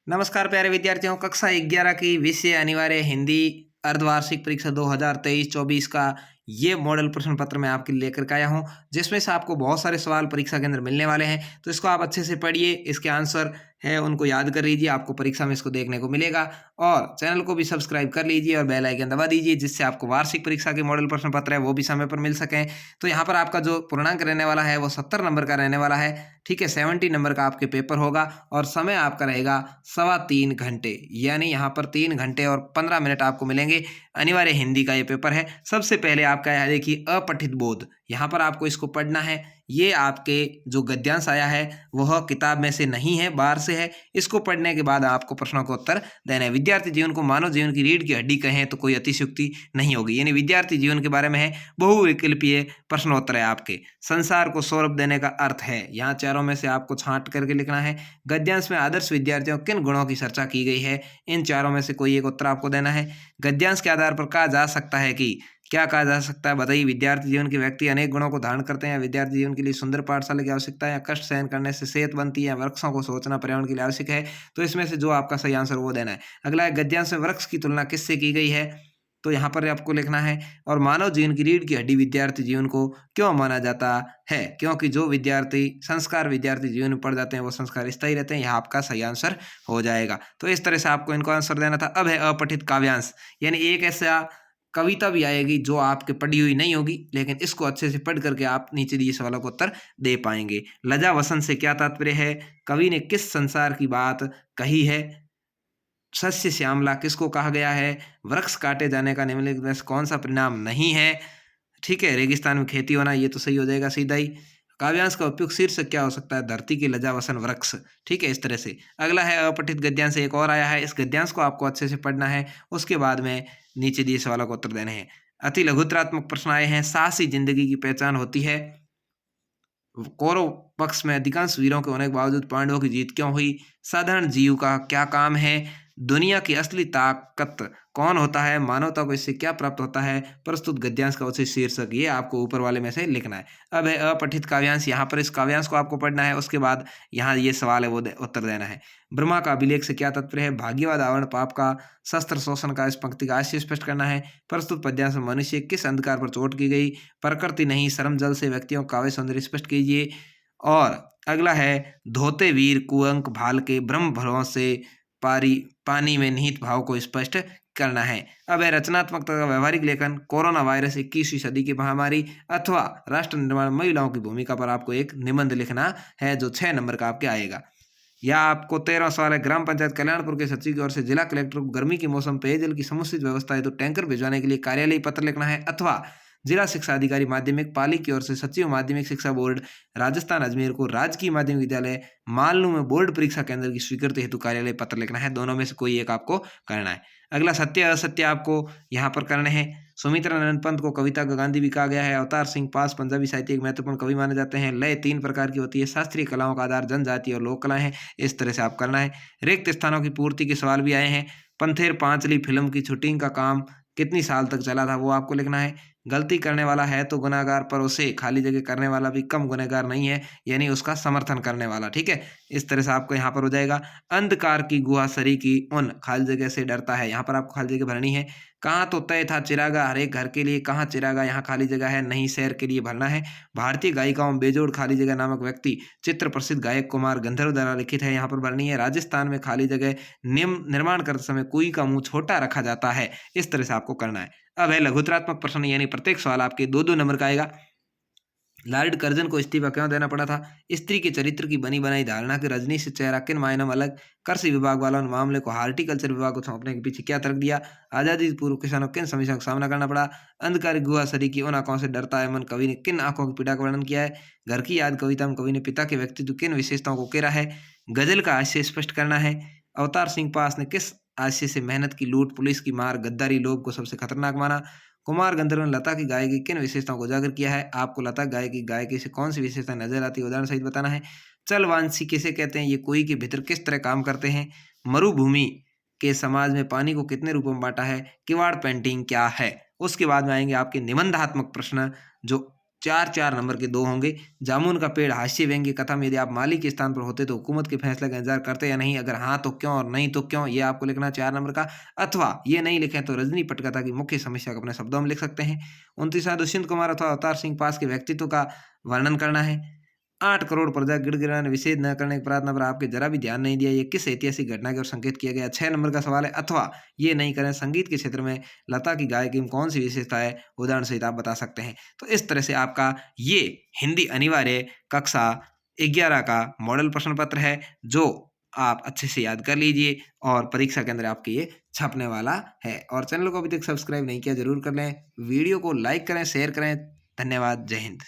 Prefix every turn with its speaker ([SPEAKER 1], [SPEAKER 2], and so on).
[SPEAKER 1] नमस्कार प्यारे विद्यार्थियों, कक्षा 11 की विषय अनिवार्य हिंदी अर्धवार्षिक परीक्षा 2023-24 का ये मॉडल प्रश्न पत्र मैं आपके लिए लेकर के आया हूँ, जिसमें से आपको बहुत सारे सवाल परीक्षा के अंदर मिलने वाले हैं। तो इसको आप अच्छे से पढ़िए, इसके आंसर है उनको याद कर लीजिए, आपको परीक्षा में इसको देखने को मिलेगा। और चैनल को भी सब्सक्राइब कर लीजिए और बेल आइकन दबा दीजिए, जिससे आपको वार्षिक परीक्षा के मॉडल प्रश्न पत्र है वो भी समय पर मिल सकें। तो यहाँ पर आपका जो पूर्णांक रहने वाला है वो 70 नंबर का रहने वाला है, ठीक है। 70 नंबर का आपके पेपर होगा और समय आपका रहेगा 3.25 घंटे, यानी यहाँ पर 3 घंटे और 15 मिनट आपको मिलेंगे। अनिवार्य हिंदी का ये पेपर है। सबसे पहले आपका है देखिए अपठित बोध, यहाँ पर आपको इसको पढ़ना है। ये आपके जो गद्यांश आया है वह किताब में से नहीं है, बाहर से है। इसको पढ़ने के बाद आपको प्रश्नों का उत्तर देना है। विद्यार्थी जीवन को मानव जीवन की रीढ़ की हड्डी कहें तो कोई अतिशयोक्ति नहीं होगी, यानी विद्यार्थी जीवन के बारे में है। बहुविकल्पीय प्रश्नोत्तर है आपके। संसार को सौरभ देने का अर्थ है, यहाँ चारों में से आपको छांट करके लिखना है। गद्यांश में आदर्श विद्यार्थियों किन गुणों की चर्चा की गई है, इन चारों में से कोई एक उत्तर आपको देना है। गद्यांश के आधार पर कहा जा सकता है कि क्या कहा जा सकता है, बताइए। विद्यार्थी जीवन के व्यक्ति अनेक गुणों को धारण करते हैं। विद्यार्थी जीवन के लिए सुंदर पाठशाला की आवश्यकता है, या कष्ट सहन करने से सेहत बनती है, वृक्षों को सोचना पर्यावरण के लिए आवश्यक है। तो इसमें से जो आपका सही आंसर वो देना है। अगला है गद्यांश में वृक्ष की तुलना किससे की गई है, तो यहाँ पर आपको लिखना है। और मानव जीवन की रीढ़ की हड्डी विद्यार्थी जीवन को क्यों माना जाता है, क्योंकि जो विद्यार्थी संस्कार विद्यार्थी जीवन में पढ़ जाते हैं वो संस्कार स्थायी रहते हैं। यहाँ आपका सही आंसर हो जाएगा। तो इस तरह से आपको इनको आंसर देना था। अब है अपठित काव्यांश, यानी एक ऐसा कविता भी आएगी जो आपके पढ़ी हुई नहीं होगी, लेकिन इसको अच्छे से पढ़ करके आप नीचे दिए सवालों को उत्तर दे पाएंगे। लजा वसन से क्या तात्पर्य है, कवि ने किस संसार की बात कही है, सस्य श्यामला किसको कहा गया है, वृक्ष काटे जाने का निम्नलिखित में से कौन सा परिणाम नहीं है, ठीक है। रेगिस्तान में खेती होना, ये तो सही हो जाएगा सीधा ही। काव्यांश का उपयुक्त शीर्षक क्या हो सकता है, धरती के लजा वसन वृक्ष, ठीक है। इस तरह से अगला है अपठित गद्यांश, एक और आया है। इस गद्यांश को आपको अच्छे से पढ़ना है, उसके बाद में नीचे दिए सवालों को उत्तर देने हैं। अति लघुत्रात्मक प्रश्न आए हैं। साहसी जिंदगी की पहचान होती है, कौरव पक्ष में अधिकांश वीरों के होने के बावजूद पांडवों की जीत क्यों हुई, साधारण जीव का क्या काम है, दुनिया की असली ताकत कौन होता है, मानवता को इससे क्या प्राप्त होता है, प्रस्तुत गद्यांश का उचित शीर्षक, ये आपको ऊपर वाले में से लिखना है। अब है अपठित काव्यांश, यहाँ पर इस काव्यांश को आपको पढ़ना है, उसके बाद यहाँ ये सवाल है वो उत्तर देना है। ब्रह्मा का अभिलेख से क्या तात्पर्य है, भाग्यवाद आवरण पाप का, शस्त्र शोषण का, इस पंक्ति का आशय स्पष्ट करना है। प्रस्तुत पद्यांश में मनुष्य किस अंधकार पर चोट की गई, प्रकृति नहीं श्रम जल से व्यक्तियों का काव्य सौंदर्य स्पष्ट कीजिए। और अगला है धोते वीर कुअंक भाल के ब्रह्म भरों से पानी में निहित भाव को स्पष्ट करना है। अब है रचनात्मकता का व्यवहारिक लेखन, कोरोना वायरस 21वीं सदी की महामारी अथवा राष्ट्र निर्माण में महिलाओं की भूमिका पर आपको एक निबंध लिखना है, जो 6 नंबर का आपके आएगा। या आपको 13वां सवाल है। ग्राम पंचायत कल्याणपुर के सचिव की ओर से जिला कलेक्टर को गर्मी के मौसम पेयजल की समुचित व्यवस्था है तो टैंकर भिजवाने के लिए कार्यालयी पत्र लिखना है, अथवा जिला शिक्षा अधिकारी माध्यमिक पाली की ओर से सचिव माध्यमिक शिक्षा बोर्ड राजस्थान अजमेर को राजकीय माध्यमिक विद्यालय मालनू में बोर्ड परीक्षा केंद्र की स्वीकृति हेतु कार्यालय पत्र लिखना है। दोनों में से कोई एक आपको करना है। अगला सत्य असत्य आपको यहाँ पर करने हैं। सुमित्रानंद पंत को कविता का गांधी भी कहा गया है। अवतार सिंह पास पंजाबी साहित्य एक महत्वपूर्ण कवि माने जाते हैं। लय 3 प्रकार की होती है, शास्त्रीय कलाओं का आधार जनजाति और लोक कलाएं हैं। इस तरह से आप करना है। रिक्त स्थानों की पूर्ति के सवाल भी आए हैं। पंथेर पांचली फिल्म की शूटिंग का काम कितनी साल तक चला था, वो आपको लिखना है। गलती करने वाला है तो गुनाहगार, पर उसे खाली जगह करने वाला भी कम गुनहगार नहीं है, यानी उसका समर्थन करने वाला, ठीक है। इस तरह से आपको यहाँ पर हो जाएगा। अंधकार की गुहा सरी की उन खाली जगह से डरता है, यहाँ पर आपको खाली जगह भरनी है। कहाँ तो तय था चिरागा हर एक घर के लिए, कहाँ चिरागा, यहाँ खाली जगह है नहीं शहर के लिए भरना है। भारतीय गायिकाओं में बेजोड़ खाली जगह नामक व्यक्ति चित्र प्रसिद्ध गायक कुमार गंधर्व द्वारा लिखित है, यहाँ पर भरनी है। राजस्थान में खाली जगह निर्माण करते समय कुई का मुंह छोटा रखा जाता है। इस तरह से आपको करना है। अब है लघुत्रात्मक प्रश्न, यानी प्रत्येक सवाल आपके 2-2 नंबर का आएगा। लॉर्ड कर्जन को इस्तीफा क्यों देना पड़ा था, स्त्री के चरित्र की बनी बनाई धारणा कि रजनी से चेहरा किन मायनों में अलग, कृषि विभाग वालों ने मामले को हार्टिकल्चर विभाग को सौंपने के पीछे क्या तर्क दिया, आजादी पूर्व किसानों किन समस्याओं का सामना करना पड़ा, अंधकारी गुहा सरी की उन आंखों से डरता है मन, कवि ने किन आंखों की पीड़ा का वर्णन किया है, घर की याद कविता में कवि ने पिता के व्यक्तित्व किन विशेषताओं को घेरा है, गजल का आशय स्पष्ट करना है। अवतार सिंह पास ने किस आशय से मेहनत की लूट, पुलिस की मार, गद्दारी, लोभ को सबसे खतरनाक माना, कुमार गंधर्व ने लता की गायकी किन विशेषताओं को उजागर किया है, आपको लता गायकी से कौन सी विशेषता नजर आती है उदाहरण सहित बताना है। चलवांशी किसे कहते हैं, ये कोई के भीतर किस तरह काम करते हैं, मरुभूमि के समाज में पानी को कितने रूपों में बांटा है, किवाड़ पेंटिंग क्या है। उसके बाद में आएंगे आपके निबंधात्मक प्रश्न, जो 4-4 नंबर के 2 होंगे। जामुन का पेड़ हास्य व्यंग्य कथा में यदि आप माली के स्थान पर होते तो हुकूमत के फैसले का इंतजार करते या नहीं? अगर हाँ तो क्यों और नहीं तो क्यों? ये आपको लिखना है 4 नंबर का। अथवा ये नहीं लिखें तो रजनी पटकथा की मुख्य समस्या को अपने शब्दों में लिख सकते हैं। 29वां दुष्यंत कुमार अथवा अवतार सिंह पास के व्यक्तित्व का वर्णन करना है। 8 करोड़ प्रजा गिड़गिड़ाने निषेध न करने की प्रार्थना पर आपके जरा भी ध्यान नहीं दिया। ये किस ऐतिहासिक घटना की ओर संकेत किया गया? 6 नंबर का सवाल है। अथवा ये नहीं करें, संगीत के क्षेत्र में लता की गायकी में कौन सी विशेषता है? उदाहरण सहित आप बता सकते हैं। तो इस तरह से आपका ये हिंदी अनिवार्य कक्षा 11 का मॉडल प्रश्न पत्र है, जो आप अच्छे से याद कर लीजिए और परीक्षा के अंदर आपके ये छपने वाला है। और चैनल को अभी तक सब्सक्राइब नहीं किया, जरूर कर लें। वीडियो को लाइक करें, शेयर करें। धन्यवाद। जय हिंद।